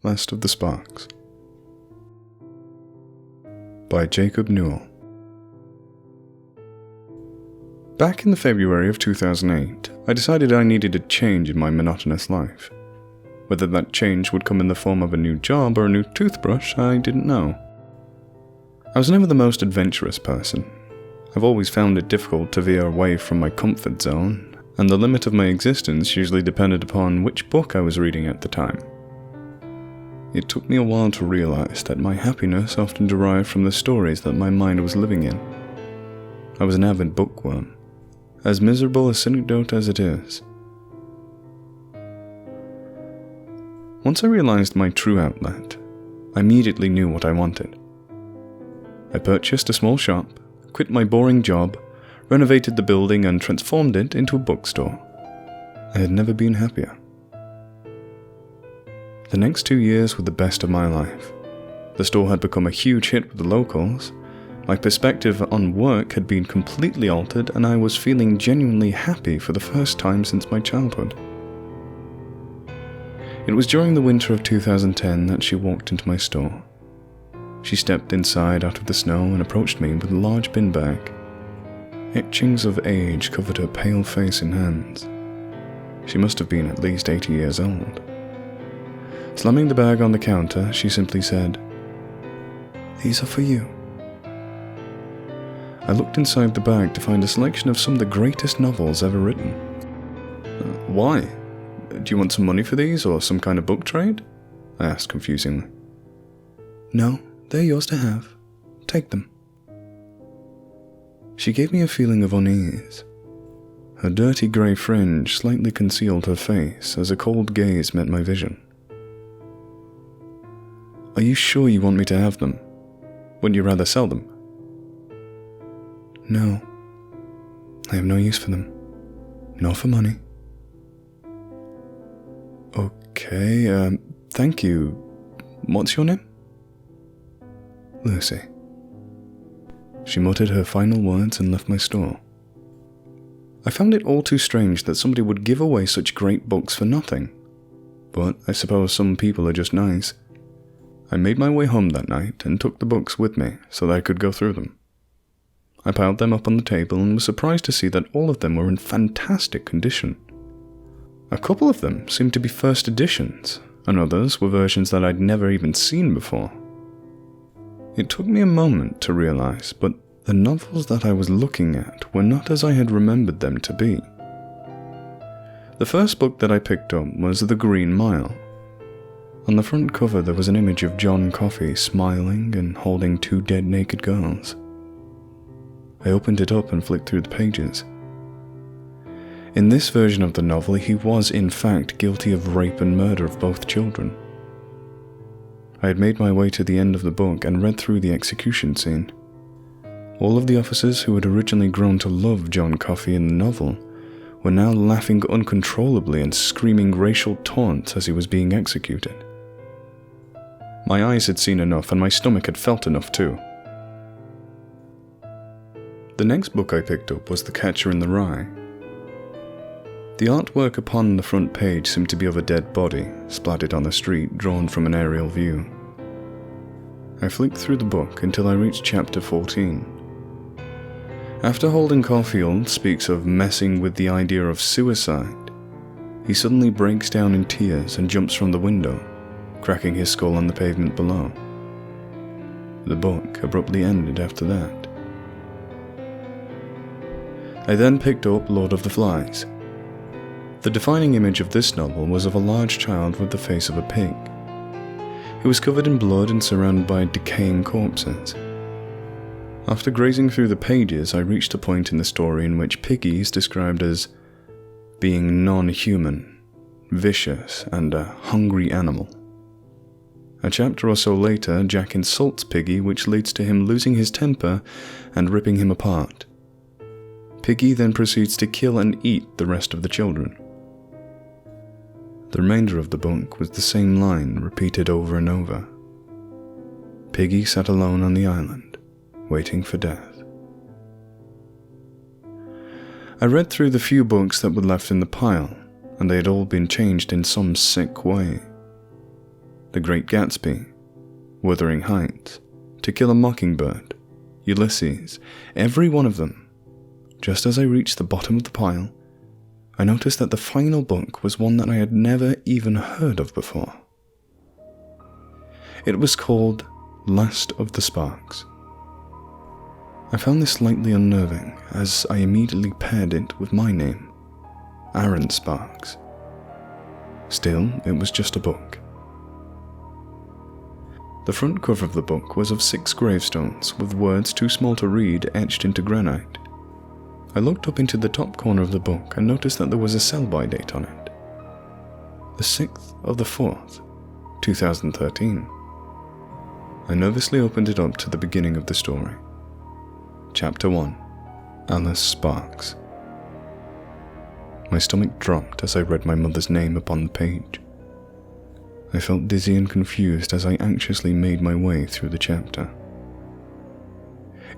Last of the Sparks by JacobNewell. Back in the February of 2008, I decided I needed a change in my monotonous life. Whether that change would come in the form of a new job or a new toothbrush, I didn't know. I was never the most adventurous person. I've always found it difficult to veer away from my comfort zone, and the limit of my existence usually depended upon which book I was reading at the time. It took me a while to realize that my happiness often derived from the stories that my mind was living in. I was an avid bookworm, as miserable a anecdote as it is. Once I realized my true outlet, I immediately knew what I wanted. I purchased a small shop, quit my boring job, renovated the building and transformed it into a bookstore. I had never been happier. The next 2 years were the best of my life. The store had become a huge hit with the locals. My perspective on work had been completely altered, and I was feeling genuinely happy for the first time since my childhood. It was during the winter of 2010 that she walked into my store. She stepped inside out of the snow and approached me with a large bin bag. Etchings of age covered her pale face and hands. She must have been at least 80 years old. Slamming the bag on the counter, she simply said, "These are for you." I looked inside the bag to find a selection of some of the greatest novels ever written. Why? Do you want some money for these, or some kind of book trade? I asked confusingly. No, they're yours to have. Take them. She gave me a feeling of unease. Her dirty grey fringe slightly concealed her face as a cold gaze met my vision. Are you sure you want me to have them? Wouldn't you rather sell them? No. I have no use for them. Nor for money. Okay, thank you. What's your name? Lucy. She muttered her final words and left my store. I found it all too strange that somebody would give away such great books for nothing. But I suppose some people are just nice. I made my way home that night and took the books with me so that I could go through them. I piled them up on the table and was surprised to see that all of them were in fantastic condition. A couple of them seemed to be first editions, and others were versions that I'd never even seen before. It took me a moment to realize, but the novels that I was looking at were not as I had remembered them to be. The first book that I picked up was The Green Mile. On the front cover there was an image of John Coffey smiling and holding 2 dead naked girls. I opened it up and flicked through the pages. In this version of the novel, he was in fact guilty of rape and murder of both children. I had made my way to the end of the book and read through the execution scene. All of the officers who had originally grown to love John Coffey in the novel were now laughing uncontrollably and screaming racial taunts as he was being executed. My eyes had seen enough and my stomach had felt enough too. The next book I picked up was The Catcher in the Rye. The artwork upon the front page seemed to be of a dead body, splattered on the street, drawn from an aerial view. I flicked through the book until I reached chapter 14. After Holden Caulfield speaks of messing with the idea of suicide, he suddenly breaks down in tears and jumps from the window, cracking his skull on the pavement below. The book abruptly ended after that. I then picked up Lord of the Flies. The defining image of this novel was of a large child with the face of a pig. He was covered in blood and surrounded by decaying corpses. After grazing through the pages, I reached a point in the story in which Piggy is described as being non-human, vicious, and a hungry animal. A chapter or so later, Jack insults Piggy, which leads to him losing his temper and ripping him apart. Piggy then proceeds to kill and eat the rest of the children. The remainder of the book was the same line repeated over and over. Piggy sat alone on the island, waiting for death. I read through the few books that were left in the pile, and they had all been changed in some sick way. The Great Gatsby, Wuthering Heights, To Kill a Mockingbird, Ulysses, every one of them. Just as I reached the bottom of the pile, I noticed that the final book was one that I had never even heard of before. It was called Last of the Sparks. I found this slightly unnerving, as I immediately paired it with my name, Aaron Sparks. Still, it was just a book. The front cover of the book was of 6 gravestones with words too small to read etched into granite. I looked up into the top corner of the book and noticed that there was a sell-by date on it. The 6th of the 4th, 2013. I nervously opened it up to the beginning of the story. Chapter 1. Alice Sparks. My stomach dropped as I read my mother's name upon the page. I felt dizzy and confused as I anxiously made my way through the chapter.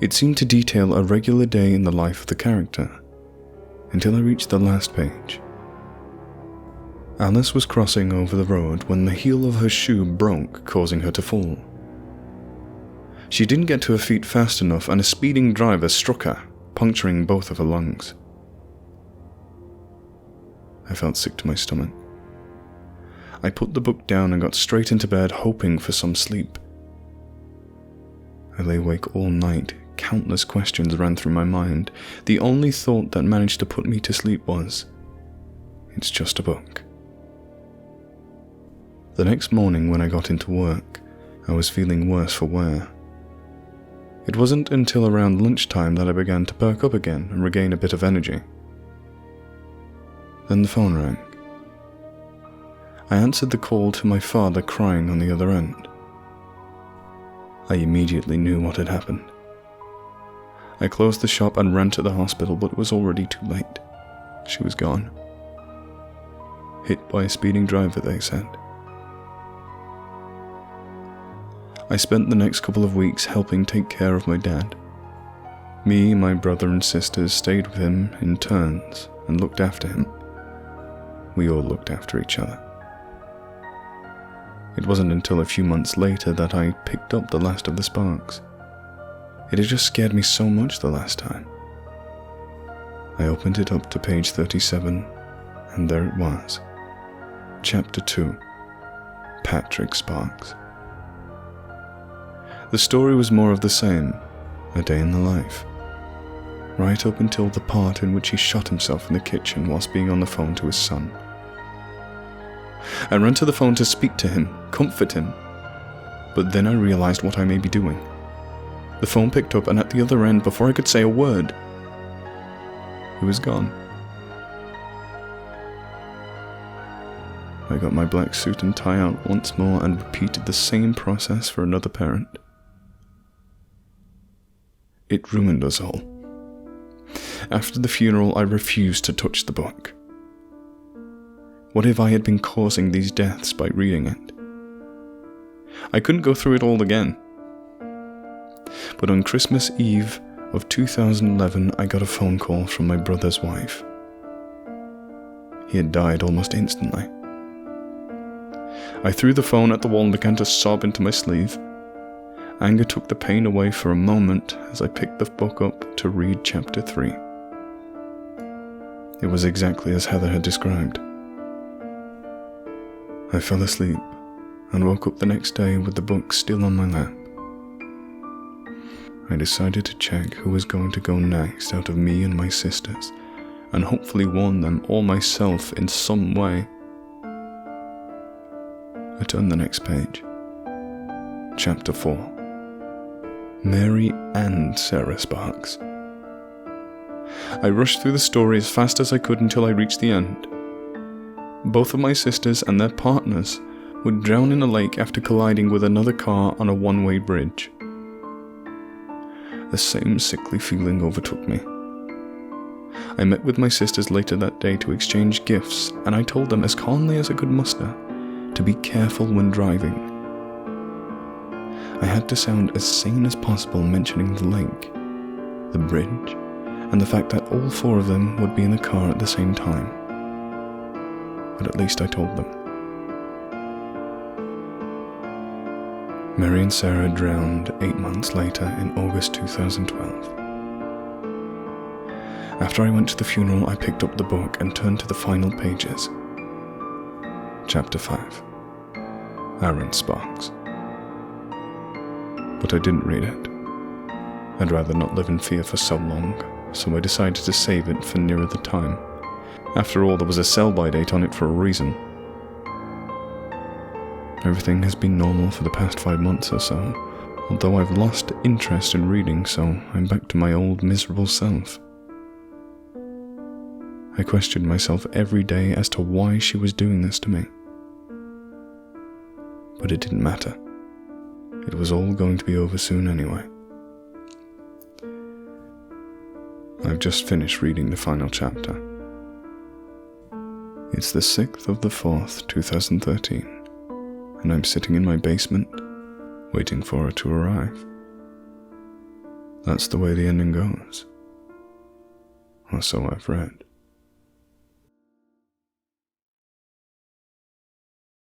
It seemed to detail a regular day in the life of the character, until I reached the last page. Alice was crossing over the road when the heel of her shoe broke, causing her to fall. She didn't get to her feet fast enough and a speeding driver struck her, puncturing both of her lungs. I felt sick to my stomach. I put the book down and got straight into bed, hoping for some sleep. I lay awake all night. Countless questions ran through my mind. The only thought that managed to put me to sleep was, it's just a book. The next morning when I got into work, I was feeling worse for wear. It wasn't until around lunchtime that I began to perk up again and regain a bit of energy. Then the phone rang. I answered the call to my father crying on the other end. I immediately knew what had happened. I closed the shop and ran to the hospital, but it was already too late. She was gone. Hit by a speeding driver, they said. I spent the next couple of weeks helping take care of my dad. Me, my brother and sisters stayed with him in turns and looked after him. We all looked after each other. It wasn't until a few months later that I picked up The Last of the Sparks. It had just scared me so much the last time. I opened it up to page 37, and there it was. Chapter 2. Patrick Sparks. The story was more of the same, a day in the life. Right up until the part in which he shot himself in the kitchen whilst being on the phone to his son. I ran to the phone to speak to him, comfort him, but then I realized what I may be doing. The phone picked up, and at the other end, before I could say a word, he was gone. I got my black suit and tie out once more and repeated the same process for another parent. It ruined us all. After the funeral, I refused to touch the book. What if I had been causing these deaths by reading it? I couldn't go through it all again. But on Christmas Eve of 2011, I got a phone call from my brother's wife. He had died almost instantly. I threw the phone at the wall and began to sob into my sleeve. Anger took the pain away for a moment as I picked the book up to read chapter 3. It was exactly as Heather had described. I fell asleep and woke up the next day with the book still on my lap. I decided to check who was going to go next out of me and my sisters, and hopefully warn them or myself in some way. I turned the next page. Chapter 4. Mary and Sarah Sparks. I rushed through the story as fast as I could until I reached the end. Both of my sisters and their partners would drown in a lake after colliding with another car on a one-way bridge. The same sickly feeling overtook me. I met with my sisters later that day to exchange gifts, and I told them as calmly as I could muster to be careful when driving. I had to sound as sane as possible, mentioning the lake, the bridge, and the fact that all 4 of them would be in the car at the same time. But at least I told them. Mary and Sarah drowned 8 months later in August 2012. After I went to the funeral, I picked up the book and turned to the final pages. Chapter 5. Aaron Sparks. But I didn't read it. I'd rather not live in fear for so long, so I decided to save it for nearer the time. After all, there was a sell-by date on it for a reason. Everything has been normal for the past 5 months or so, although I've lost interest in reading, so I'm back to my old miserable self. I questioned myself every day as to why she was doing this to me. But it didn't matter. It was all going to be over soon anyway. I've just finished reading the final chapter. It's the 6th of the 4th, 2013, and I'm sitting in my basement, waiting for her to arrive. That's the way the ending goes. Or so I've read.